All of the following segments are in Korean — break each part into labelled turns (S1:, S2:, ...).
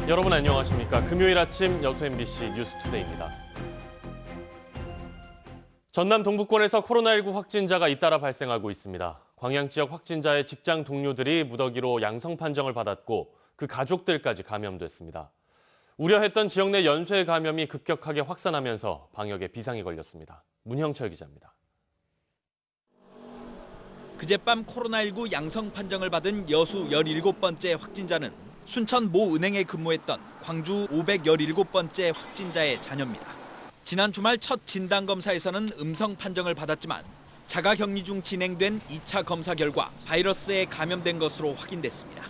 S1: 여러분 안녕하십니까? 금요일 아침 여수 MBC 뉴스투데이입니다. 전남 동부권에서 코로나19 확진자가 잇따라 발생하고 있습니다. 광양 지역 확진자의 직장 동료들이 무더기로 양성 판정을 받았고 그 가족들까지 감염됐습니다. 우려했던 지역 내 연쇄 감염이 급격하게 확산하면서 방역에 비상이 걸렸습니다. 문형철 기자입니다.
S2: 그젯밤 코로나19 양성 판정을 받은 여수 17번째 확진자는 순천 모 은행에 근무했던 광주 517번째 확진자의 자녀입니다. 지난 주말 첫 진단검사에서는 음성 판정을 받았지만 자가격리 중 진행된 2차 검사 결과 바이러스에 감염된 것으로 확인됐습니다.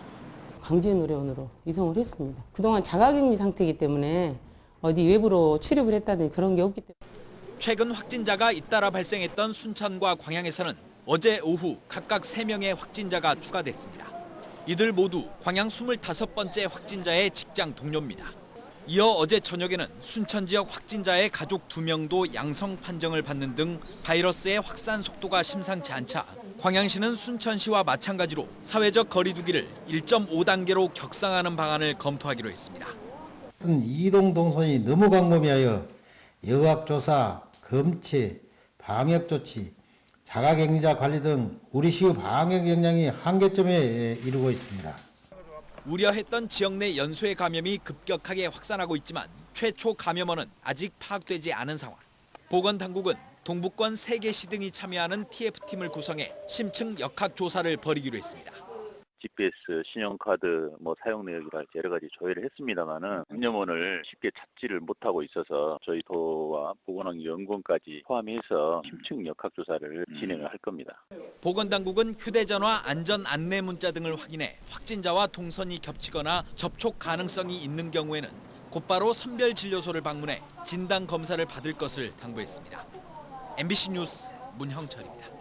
S3: 강제노래원으로 이송을 했습니다. 그동안 자가격리 상태이기 때문에 어디 외부로 출입을 했다든지 그런 게 없기 때문에.
S2: 최근 확진자가 잇따라 발생했던 순천과 광양에서는 어제 오후 각각 3명의 확진자가 추가됐습니다. 이들 모두 광양 25번째 확진자의 직장 동료입니다. 이어 어제 저녁에는 순천 지역 확진자의 가족 2명도 양성 판정을 받는 등 바이러스의 확산 속도가 심상치 않자 광양시는 순천시와 마찬가지로 사회적 거리 두기를 1.5단계로 격상하는 방안을 검토하기로 했습니다.
S4: 이동 동선이 너무 광범위하여 여각조사, 검체, 방역조치, 자가격리자 관리 등 우리 시의 방역 역량이 한계점에 이르고 있습니다.
S2: 우려했던 지역 내 연쇄 감염이 급격하게 확산하고 있지만 최초 감염원은 아직 파악되지 않은 상황. 보건당국은 동부권 3개 시 등이 참여하는 TF팀을 구성해 심층 역학 조사를 벌이기로 했습니다.
S5: GPS, 신용카드, 사용 내역이랄지 여러 가지 조회를 했습니다만은 감염원을 쉽게 찾지를 못하고 있어서 저희 도와 보건환경연구원까지 포함해서 심층 역학조사를 진행을 할 겁니다.
S2: 보건당국은 휴대전화 안전 안내 문자 등을 확인해 확진자와 동선이 겹치거나 접촉 가능성이 있는 경우에는 곧바로 선별진료소를 방문해 진단 검사를 받을 것을 당부했습니다. MBC 뉴스 문형철입니다.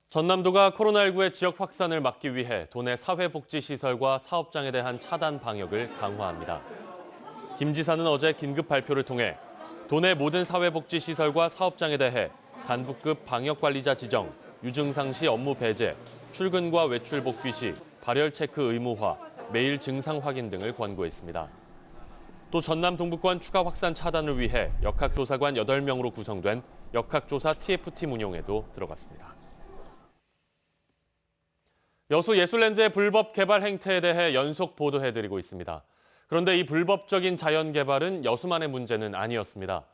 S1: 전남도가 코로나19의 지역 확산을 막기 위해 도내 사회복지시설과 사업장에 대한 차단 방역을 강화합니다. 김 지사는 어제 긴급 발표를 통해 도내 모든 사회복지시설과 사업장에 대해 간부급 방역관리자 지정, 유증상 시 업무 배제, 출근과 외출 복귀 시 발열 체크 의무화, 매일 증상 확인 등을 권고했습니다. 또 전남 동부권 추가 확산 차단을 위해 역학조사관 8명으로 구성된 역학조사 TF팀 운용에도 들어갔습니다. 여수 예술랜드의 불법 개발 행태에 대해 연속 보도해드리고 있습니다. 그런데 이 불법적인 자연 개발은 여수만의 문제는 아니었습니다.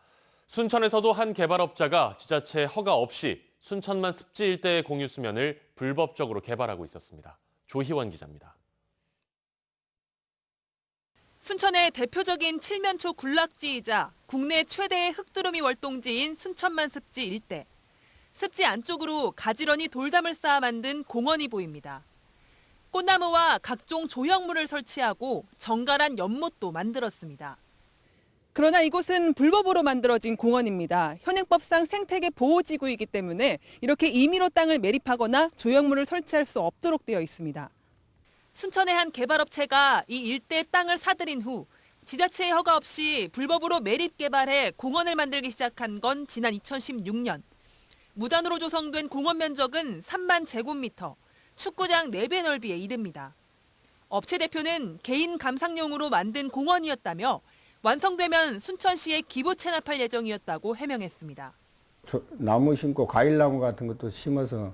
S1: 순천에서도 한 개발업자가 지자체 허가 없이 순천만 습지 일대의 공유 수면을 불법적으로 개발하고 있었습니다. 조희원 기자입니다.
S6: 순천의 대표적인 칠면초 군락지이자 국내 최대의 흙두루미 월동지인 순천만 습지 일대. 습지 안쪽으로 가지런히 돌담을 쌓아 만든 공원이 보입니다. 꽃나무와 각종 조형물을 설치하고 정갈한 연못도 만들었습니다.
S7: 그러나 이곳은 불법으로 만들어진 공원입니다. 현행법상 생태계 보호지구이기 때문에 이렇게 임의로 땅을 매립하거나 조형물을 설치할 수 없도록 되어 있습니다.
S6: 순천의 한 개발업체가 이 일대 땅을 사들인 후 지자체의 허가 없이 불법으로 매립 개발해 공원을 만들기 시작한 건 지난 2016년. 무단으로 조성된 공원 면적은 3만 제곱미터, 축구장 4배 넓이에 이릅니다. 업체 대표는 개인 감상용으로 만든 공원이었다며 완성되면 순천시에 기부 체납할 예정이었다고 해명했습니다.
S8: 나무 심고 과일나무 같은 것도 심어서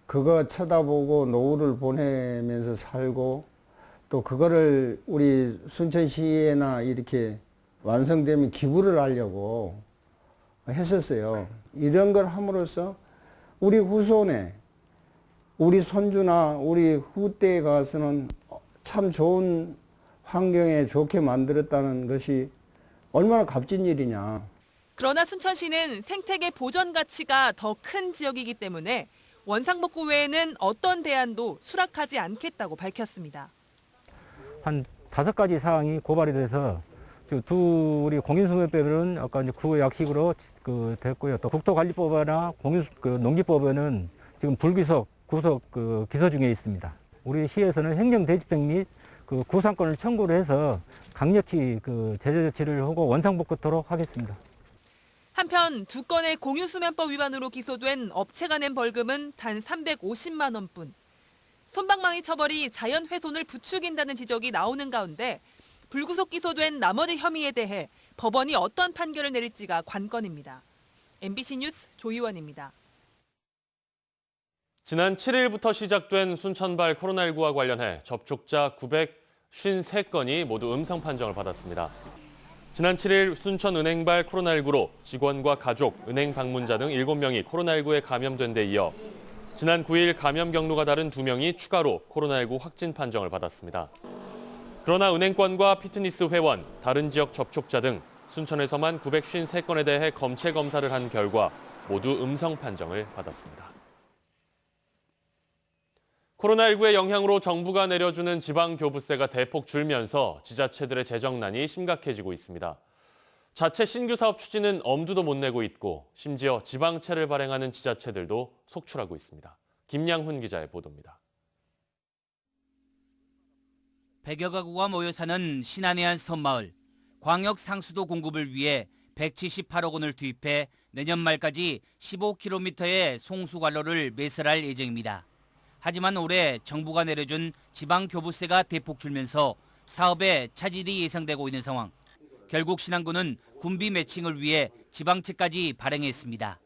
S8: 그거 쳐다보고 노후를 보내면서 살고 또 그거를 우리 순천시에나 이렇게 완성되면 기부를 하려고 했었어요. 이런 걸 함으로써 우리 후손에 우리 손주나 우리 후대에 가서는 참 좋은 환경에 좋게 만들었다는 것이 얼마나 값진 일이냐.
S6: 그러나 순천시는 생태계 보전 가치가 더 큰 지역이기 때문에 원상복구 외에는 어떤 대안도 수락하지 않겠다고 밝혔습니다.
S9: 한 5가지 사항이 고발이 돼서 우리 공인수명법은 아까 이제 그 약식으로 됐고요. 또 국토관리법이나 농기법에는 지금 불구속, 구속 기소 중에 있습니다. 우리 시에서는 행정대집행 및 구상권을 청구를 해서 강력히 제재 조치를 하고 원상복구토록 하겠습니다.
S6: 한편 2건의 공유수면법 위반으로 기소된 업체가 낸 벌금은 단 350만 원뿐. 솜방망이 처벌이 자연 훼손을 부추긴다는 지적이 나오는 가운데 불구속 기소된 나머지 혐의에 대해 법원이 어떤 판결을 내릴지가 관건입니다. MBC 뉴스 조희원입니다.
S1: 지난 7일부터 시작된 순천발 코로나19와 관련해 접촉자 953건이 모두 음성 판정을 받았습니다. 지난 7일 순천은행발 코로나19로 직원과 가족, 은행 방문자 등 7명이 코로나19에 감염된 데 이어 지난 9일 감염 경로가 다른 2명이 추가로 코로나19 확진 판정을 받았습니다. 그러나 은행권과 피트니스 회원, 다른 지역 접촉자 등 순천에서만 953건에 대해 검체 검사를 한 결과 모두 음성 판정을 받았습니다. 코로나19의 영향으로 정부가 내려주는 지방교부세가 대폭 줄면서 지자체들의 재정난이 심각해지고 있습니다. 자체 신규 사업 추진은 엄두도 못 내고 있고 심지어 지방채를 발행하는 지자체들도 속출하고 있습니다. 김양훈 기자의 보도입니다.
S10: 100여 가구가 모여 사는 신안의 한 섬마을. 광역 상수도 공급을 위해 178억 원을 투입해 내년 말까지 15km의 송수관로를 매설할 예정입니다. 하지만 올해 정부가 내려준 지방교부세가 대폭 줄면서 사업에 차질이 예상되고 있는 상황. 결국 신안군은 군비 매칭을 위해 지방채까지 발행했습니다.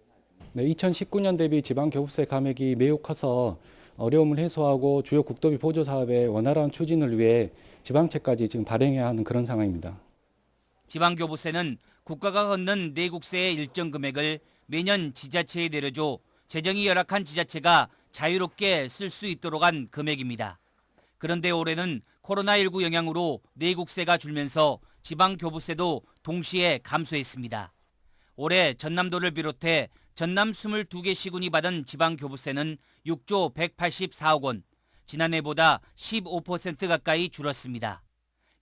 S11: 2019년 대비 지방교부세 감액이 매우 커서 어려움을 해소하고 주요 국도비 보조 사업의 원활한 추진을 위해 지방채까지 지금 발행해야 하는 그런 상황입니다.
S10: 지방교부세는 국가가 걷는 내국세의 일정 금액을 매년 지자체에 내려줘 재정이 열악한 지자체가 자유롭게 쓸 수 있도록 한 금액입니다. 그런데 올해는 코로나19 영향으로 내국세가 줄면서 지방교부세도 동시에 감소했습니다. 올해 전남도를 비롯해 전남 22개 시군이 받은 지방교부세는 6조 184억 원, 지난해보다 15% 가까이 줄었습니다.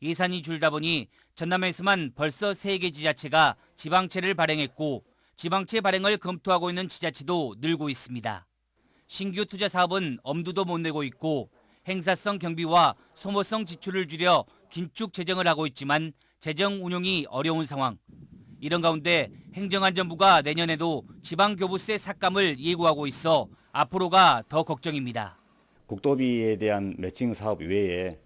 S10: 예산이 줄다 보니 전남에서만 벌써 3개 지자체가 지방채를 발행했고 지방채 발행을 검토하고 있는 지자체도 늘고 있습니다. 신규 투자 사업은 엄두도 못 내고 있고 행사성 경비와 소모성 지출을 줄여 긴축 재정을 하고 있지만 재정 운용이 어려운 상황. 이런 가운데 행정안전부가 내년에도 지방교부세 삭감을 예고하고 있어 앞으로가 더 걱정입니다.
S12: 국도비에 대한 매칭 사업 외에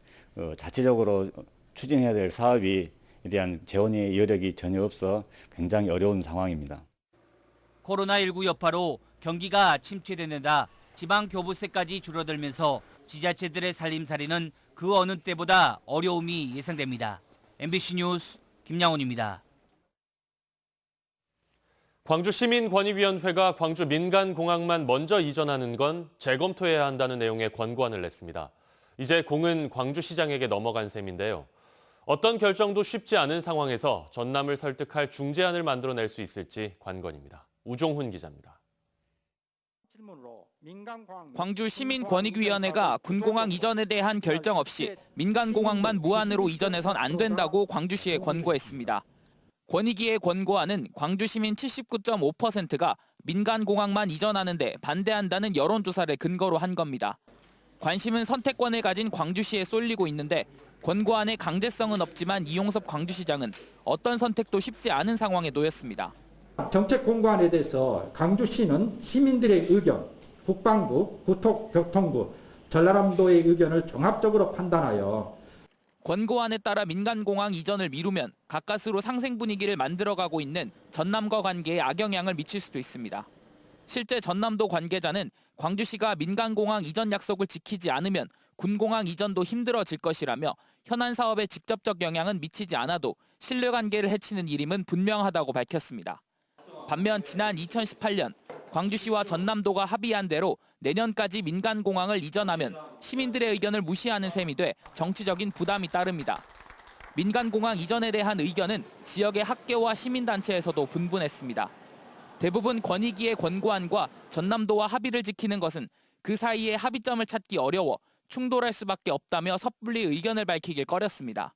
S12: 자체적으로 추진해야 될 사업에 대한 재원의 여력이 전혀 없어 굉장히 어려운 상황입니다.
S10: 코로나19 여파로 경기가 침체되는 데 지방교부세까지 줄어들면서 지자체들의 살림살이는 그 어느 때보다 어려움이 예상됩니다. MBC 뉴스 김양훈입니다.
S1: 광주시민권익위원회가 광주 민간공항만 먼저 이전하는 건 재검토해야 한다는 내용의 권고안을 냈습니다. 이제 공은 광주시장에게 넘어간 셈인데요. 어떤 결정도 쉽지 않은 상황에서 전남을 설득할 중재안을 만들어낼 수 있을지 관건입니다. 우종훈 기자입니다.
S2: 광주시민권익위원회가 군공항 이전에 대한 결정 없이 민간공항만 무한으로 이전해선 안 된다고 광주시에 권고했습니다. 권익위의 권고안은 광주시민 79.5%가 민간공항만 이전하는 데 반대한다는 여론조사를 근거로 한 겁니다. 관심은 선택권을 가진 광주시에 쏠리고 있는데 권고안의 강제성은 없지만 이용섭 광주시장은 어떤 선택도 쉽지 않은 상황에 놓였습니다.
S13: 정책 공고안에 대해서 광주시는 시민들의 의견, 국방부, 국토교통부, 전라남도의 의견을 종합적으로 판단하여
S2: 권고안에 따라 민간공항 이전을 미루면 가까스로 상생 분위기를 만들어가고 있는 전남과 관계에 악영향을 미칠 수도 있습니다. 실제 전남도 관계자는 광주시가 민간공항 이전 약속을 지키지 않으면 군공항 이전도 힘들어질 것이라며 현안 사업에 직접적 영향은 미치지 않아도 신뢰관계를 해치는 일임은 분명하다고 밝혔습니다. 반면 지난 2018년 광주시와 전남도가 합의한 대로 내년까지 민간공항을 이전하면 시민들의 의견을 무시하는 셈이 돼 정치적인 부담이 따릅니다. 민간공항 이전에 대한 의견은 지역의 학계와 시민단체에서도 분분했습니다. 대부분 권익위의 권고안과 전남도와 합의를 지키는 것은 그 사이에 합의점을 찾기 어려워 충돌할 수밖에 없다며 섣불리 의견을 밝히길 꺼렸습니다.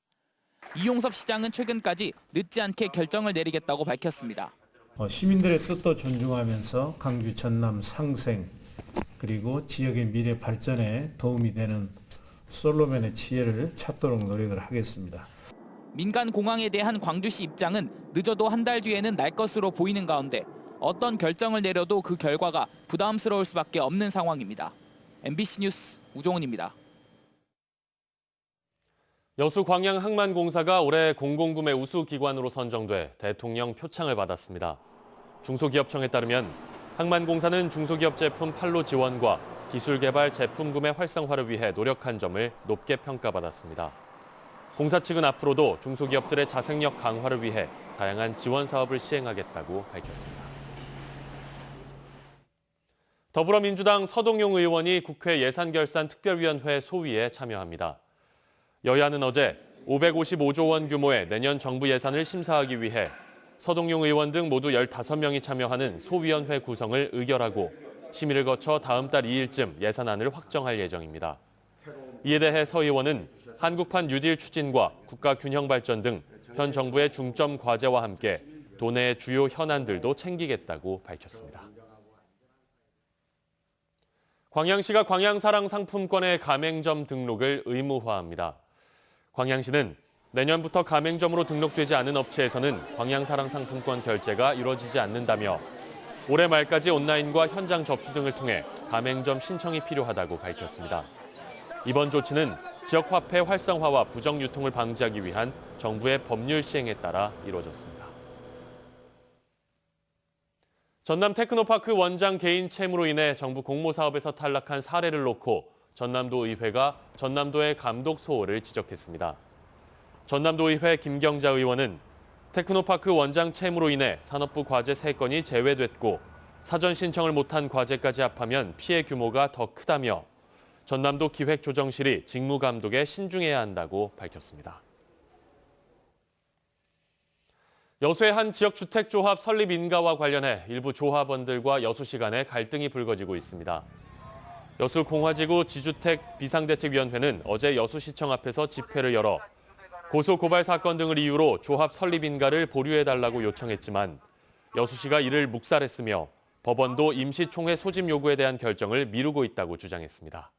S2: 이용섭 시장은 최근까지 늦지 않게 결정을 내리겠다고 밝혔습니다.
S14: 시민들의 뜻도 존중하면서 광주 전남 상생 그리고 지역의 미래 발전에 도움이 되는 솔로몬의 지혜를 찾도록 노력을 하겠습니다.
S2: 민간공항에 대한 광주시 입장은 늦어도 한 달 뒤에는 날 것으로 보이는 가운데 어떤 결정을 내려도 그 결과가 부담스러울 수밖에 없는 상황입니다. MBC 뉴스 우종훈입니다.
S1: 여수 광양항만공사가 올해 공공구매 우수기관으로 선정돼 대통령 표창을 받았습니다. 중소기업청에 따르면 항만공사는 중소기업 제품 판로 지원과 기술 개발 제품 구매 활성화를 위해 노력한 점을 높게 평가받았습니다. 공사 측은 앞으로도 중소기업들의 자생력 강화를 위해 다양한 지원 사업을 시행하겠다고 밝혔습니다. 더불어민주당 서동용 의원이 국회 예산결산특별위원회 소위에 참여합니다. 여야는 어제 555조 원 규모의 내년 정부 예산을 심사하기 위해 서동용 의원 등 모두 15명이 참여하는 소위원회 구성을 의결하고 심의를 거쳐 다음 달 2일쯤 예산안을 확정할 예정입니다. 이에 대해 서 의원은 한국판 뉴딜 추진과 국가 균형 발전 등 현 정부의 중점 과제와 함께 도내의 주요 현안들도 챙기겠다고 밝혔습니다. 광양시가 광양사랑 상품권의 가맹점 등록을 의무화합니다. 광양시는 내년부터 가맹점으로 등록되지 않은 업체에서는 광양사랑 상품권 결제가 이루어지지 않는다며 올해 말까지 온라인과 현장 접수 등을 통해 가맹점 신청이 필요하다고 밝혔습니다. 이번 조치는 지역 화폐 활성화와 부정 유통을 방지하기 위한 정부의 법률 시행에 따라 이루어졌습니다. 전남 테크노파크 원장 개인 채무로 인해 정부 공모 사업에서 탈락한 사례를 놓고 전남도 의회가 전남도의 감독 소홀을 지적했습니다. 전남도 의회 김경자 의원은 테크노파크 원장 채무로 인해 산업부 과제 3건이 제외됐고 사전 신청을 못한 과제까지 합하면 피해 규모가 더 크다며 전남도 기획조정실이 직무 감독에 신중해야 한다고 밝혔습니다. 여수의 한 지역주택조합 설립 인가와 관련해 일부 조합원들과 여수시 간에 갈등이 불거지고 있습니다. 여수 공화지구 지주택 비상대책위원회는 어제 여수시청 앞에서 집회를 열어 고소고발 사건 등을 이유로 조합 설립 인가를 보류해달라고 요청했지만 여수시가 이를 묵살했으며 법원도 임시총회 소집 요구에 대한 결정을 미루고 있다고 주장했습니다.